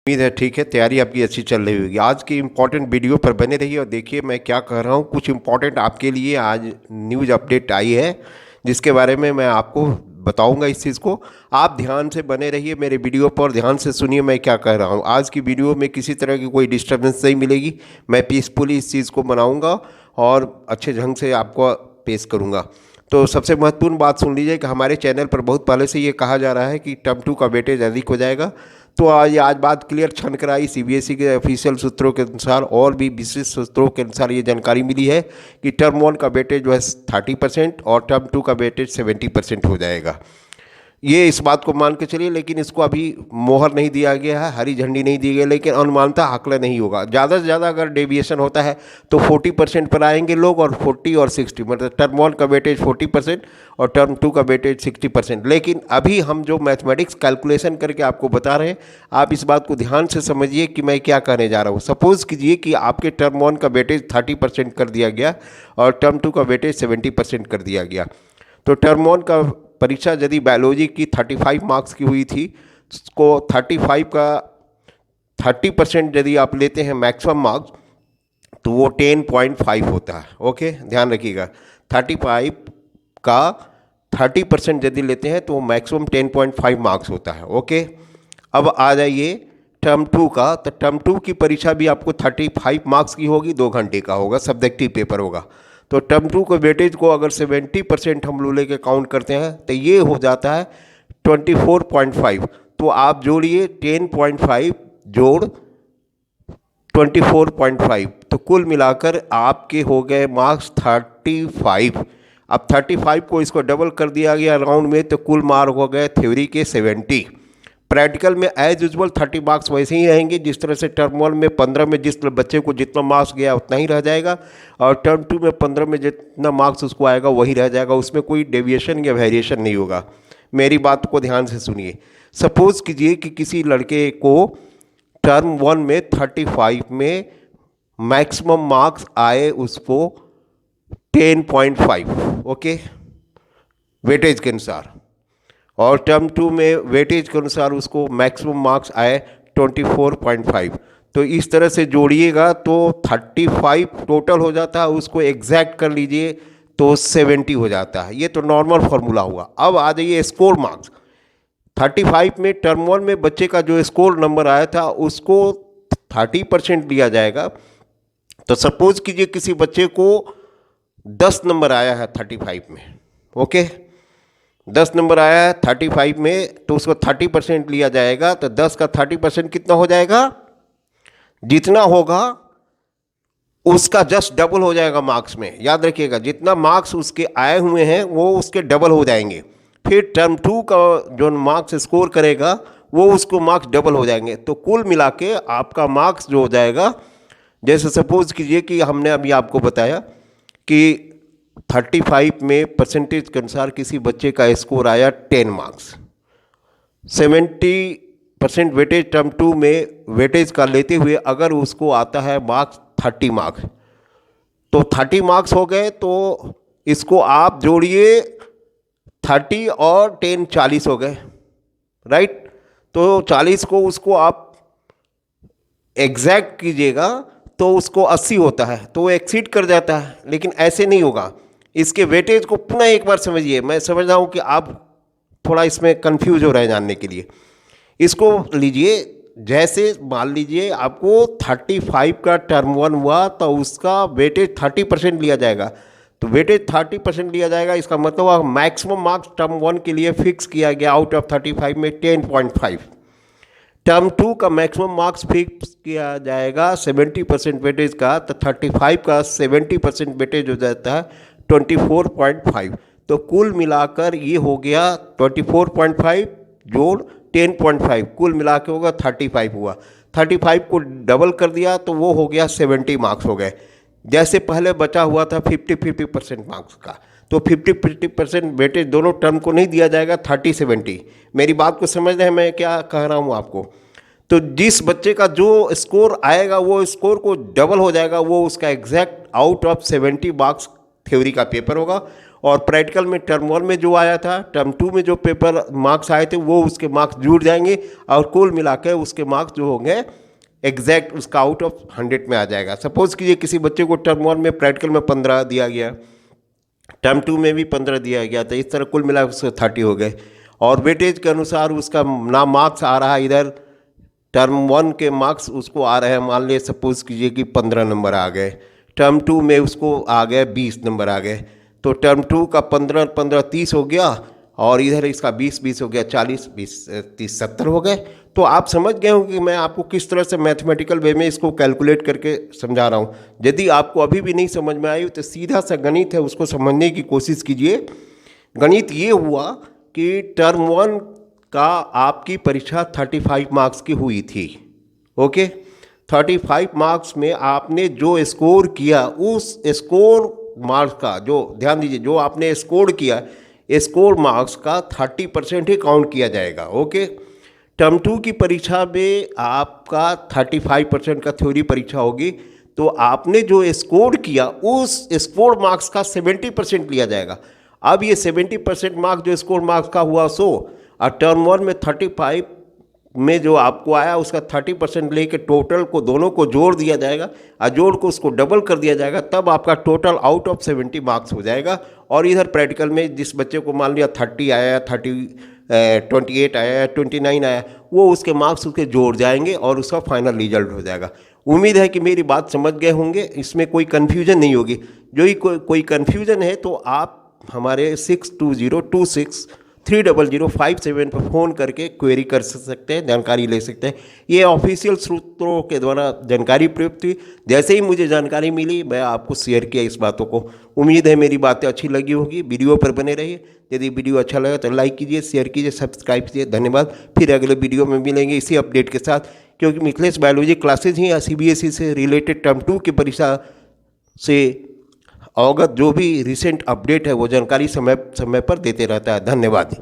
उम्मीद है ठीक है, तैयारी आपकी अच्छी चल रही होगी। आज की इम्पोर्टेंट वीडियो पर बने रहिए और देखिए मैं क्या कह रहा हूँ। कुछ इम्पोर्टेंट आपके लिए आज न्यूज़ अपडेट आई है जिसके बारे में मैं आपको बताऊंगा। इस चीज़ को आप ध्यान से बने रहिए मेरे वीडियो पर, ध्यान से सुनिए मैं क्या कह रहा हूँ। आज की वीडियो में किसी तरह की कोई डिस्टर्बेंस नहीं मिलेगी। मैं पीसफुली इस चीज़ को बनाऊँगा और अच्छे ढंग से आपको पेश करूँगा। तो सबसे महत्वपूर्ण बात सुन लीजिए कि हमारे चैनल पर बहुत पहले से ये कहा जा रहा है कि टर्म 2 का वेटेज अधिक हो जाएगा। तो आज बात क्लियर छन कर आई। सीबीएसई के ऑफिशियल सूत्रों के अनुसार और भी विशिष्ट सूत्रों के अनुसार ये जानकारी मिली है कि टर्म 1 का वेटेज जो है 30% और टर्म 2 का वेटेज 70% हो जाएगा। ये इस बात को मान के चलिए, लेकिन इसको अभी मोहर नहीं दिया गया है, हरी झंडी नहीं दी गई, लेकिन अनुमानता आकलन नहीं होगा। ज़्यादा से ज़्यादा अगर डेविएशन होता है तो 40% पर आएंगे लोग, और 40 और 60, मतलब टर्म 1 का वेटेज 40% और टर्म 2 का वेटेज 60%। लेकिन अभी हम जो मैथमेटिक्स कैलकुलेशन करके आपको बता रहे हैं, आप इस बात को ध्यान से समझिए कि मैं क्या कहने जा रहा हूँ। सपोज़ कीजिए कि आपके टर्म 1 का वेटेज 30% कर दिया गया और टर्म 2 का वेटेज 70% कर दिया गया। तो टर्म 1 का परीक्षा यदि बायोलॉजी की 35 मार्क्स की हुई थी, उसको 35 का 30% यदि आप लेते हैं मैक्सिमम मार्क्स, तो वो 10.5 होता है। ओके, ध्यान रखिएगा। 35 का 30% यदि लेते हैं तो वो मैक्सिमम 10.5 मार्क्स होता है। ओके, अब आ जाइए टर्म 2 का। तो टर्म 2 की परीक्षा भी आपको 35 मार्क्स की होगी, 2 घंटे का होगा, सब्जेक्टिव पेपर होगा। तो टर्म 2 के वेटेज को अगर 70% हम लोग लेके काउंट करते हैं तो ये हो जाता है 24.5। तो आप जोड़िए 10.5 जोड़ 24.5, तो कुल मिलाकर आपके हो गए मार्क्स 35। अब 35 को इसको डबल कर दिया गया राउंड में, तो कुल मार्क हो गए थ्योरी के 70। प्रैक्टिकल में एज यूजल 30 मार्क्स वैसे ही रहेंगे। जिस तरह से टर्म 1 में 15 में जिस बच्चे को जितना मार्क्स गया उतना ही रह जाएगा, और टर्म 2 में 15 में जितना मार्क्स उसको आएगा वही रह जाएगा, उसमें कोई डेविएशन या वेरिएशन नहीं होगा। मेरी बात को ध्यान से सुनिए। सपोज़ कीजिए कि किसी लड़के को टर्म 1 में 35 में मैक्सिमम मार्क्स आए उसको 10.5, ओके, वेटेज के अनुसार, और टर्म 2 में वेटेज के अनुसार उसको मैक्सिमम मार्क्स आए 24.5। तो इस तरह से जोड़िएगा तो 35 टोटल हो जाता है, उसको एग्जैक्ट कर लीजिए तो 70 हो जाता है। ये तो नॉर्मल फार्मूला हुआ। अब आ जाइए स्कोर मार्क्स। 35 में टर्म 1 में बच्चे का जो स्कोर नंबर आया था उसको 30% लिया जाएगा। तो सपोज कीजिए किसी बच्चे को 10 नंबर आया है 35 में, ओके, 10 नंबर आया है 35 में, तो उसको 30% लिया जाएगा। तो 10 का 30% कितना हो जाएगा? जितना होगा उसका जस्ट डबल हो जाएगा मार्क्स में। याद रखिएगा, जितना मार्क्स उसके आए हुए हैं वो उसके डबल हो जाएंगे। फिर टर्म 2 का जो मार्क्स स्कोर करेगा वो उसको मार्क्स डबल हो जाएंगे। तो कुल मिला के आपका मार्क्स जो हो जाएगा, जैसे सपोज कीजिए कि हमने अभी आपको बताया कि 35 में परसेंटेज के अनुसार किसी बच्चे का स्कोर आया 10 मार्क्स, 70% वेटेज टर्म 2 में वेटेज का लेते हुए अगर उसको आता है मार्क्स 30 मार्क्स, तो 30 मार्क्स हो गए। तो इसको आप जोड़िए 30 और 10 40 हो गए, राइट। तो 40 को उसको आप एग्जैक्ट कीजिएगा तो उसको 80 होता है, तो वो एक्सीड कर जाता है। लेकिन ऐसे नहीं होगा। इसके वेटेज को पुनः एक बार समझिए। मैं समझ रहा हूँ कि आप थोड़ा इसमें कंफ्यूज हो रहे हैं जानने के लिए। इसको लीजिए, जैसे मान लीजिए आपको 35 का टर्म 1 हुआ तो उसका वेटेज 30% लिया जाएगा। तो वेटेज 30% लिया जाएगा, इसका मतलब मैक्सिमम मार्क्स टर्म 1 के लिए फिक्स किया गया आउट ऑफ 35 में 10.5। टर्म 2 का मैक्सिमम मार्क्स फिक्स किया जाएगा 70% वेटेज का, तो 35 का 70% वेटेज हो जाता है 24.5। तो कुल मिलाकर ये हो गया 24.5 जोड़ 10.5, कुल मिला के होगा 35 हुआ। 35 को डबल कर दिया तो वो हो गया 70 मार्क्स हो गए। जैसे पहले बचा हुआ था 50-50% मार्क्स का, तो 50-50% वेटेज दोनों टर्म को नहीं दिया जाएगा, 30-70। मेरी बात को समझ रहे हैं मैं क्या कह रहा हूँ आपको? तो जिस बच्चे का जो स्कोर आएगा वो स्कोर को डबल हो जाएगा, वो उसका exact out of 70 marks theory का पेपर होगा, और प्रैक्टिकल में टर्म 1 में जो आया था, टर्म 2 में जो पेपर मार्क्स आए थे वो उसके मार्क्स जुड़ जाएंगे और कुल मिलाकर उसके मार्क्स जो होंगे एग्जैक्ट उसका आउट ऑफ 100 में आ जाएगा। सपोज़ कीजिए किसी बच्चे को टर्म 1 में प्रैक्टिकल में 15 दिया गया, टर्म 2 में भी 15 दिया गया, तो इस तरह कुल मिला उसको 30 हो गए और वेटेज के अनुसार उसका ना मार्क्स आ रहा है, इधर टर्म 1 के मार्क्स उसको आ रहे हैं, मान लीजिए सपोज़ कीजिए कि 15 नंबर आ गए, टर्म 2 में उसको आ गए 20 नंबर आ गए, तो टर्म 2 का 15 15 30 हो गया और इधर इसका 20 20 हो गया, 40 20 30 70 हो गए। तो आप समझ गए होंगे कि मैं आपको किस तरह से मैथमेटिकल वे में इसको कैलकुलेट करके समझा रहा हूँ। यदि आपको अभी भी नहीं समझ में आई तो सीधा सा गणित है, उसको समझने की कोशिश कीजिए। गणित ये हुआ कि टर्म 1 का आपकी परीक्षा 35 मार्क्स की हुई थी। ओके, 35 मार्क्स में आपने जो स्कोर किया उस स्कोर मार्क्स का, जो ध्यान दीजिए, जो आपने स्कोर किया स्कोर मार्क्स का 30% ही काउंट किया जाएगा। ओके, टर्म 2 की परीक्षा में आपका 35% का थ्योरी परीक्षा होगी, तो आपने जो स्कोर किया उस स्कोर मार्क्स का 70% लिया जाएगा। अब ये 70% मार्क्स जो स्कोर मार्क्स का हुआ सो, और टर्म 1 में 35 में जो आपको आया उसका 30% लेके टोटल को दोनों को जोड़ दिया जाएगा और जोड़ को उसको डबल कर दिया जाएगा, तब आपका टोटल आउट ऑफ 70 मार्क्स हो जाएगा। और इधर प्रैक्टिकल में जिस बच्चे को मान लिया 30 आया, 28 आया, 29 आया, वो उसके मार्क्स उसके जोड़ जाएंगे और उसका फाइनल रिजल्ट हो जाएगा। उम्मीद है कि मेरी बात समझ गए होंगे, इसमें कोई कन्फ्यूजन नहीं होगी। जो ही कोई कन्फ्यूजन है तो आप हमारे 6202263005 पर फ़ोन करके क्वेरी कर सकते हैं, जानकारी ले सकते हैं। ये ऑफिशियल स्रोतों के द्वारा जानकारी प्राप्त हुई, जैसे ही मुझे जानकारी मिली मैं आपको शेयर किया इस बातों को। उम्मीद है मेरी बातें अच्छी लगी होगी। वीडियो पर बने रहिए, यदि वीडियो अच्छा लगा तो लाइक कीजिए, शेयर कीजिए, सब्सक्राइब कीजिए। धन्यवाद। फिर अगले वीडियो में मिलेंगे इसी अपडेट के साथ, क्योंकि मिथिलेश बायोलॉजी क्लासेज ही CBSE से रिलेटेड टर्म 2 की परीक्षा से अवगत जो भी रिसेंट अपडेट है वो जानकारी समय समय पर देते रहता है। धन्यवाद।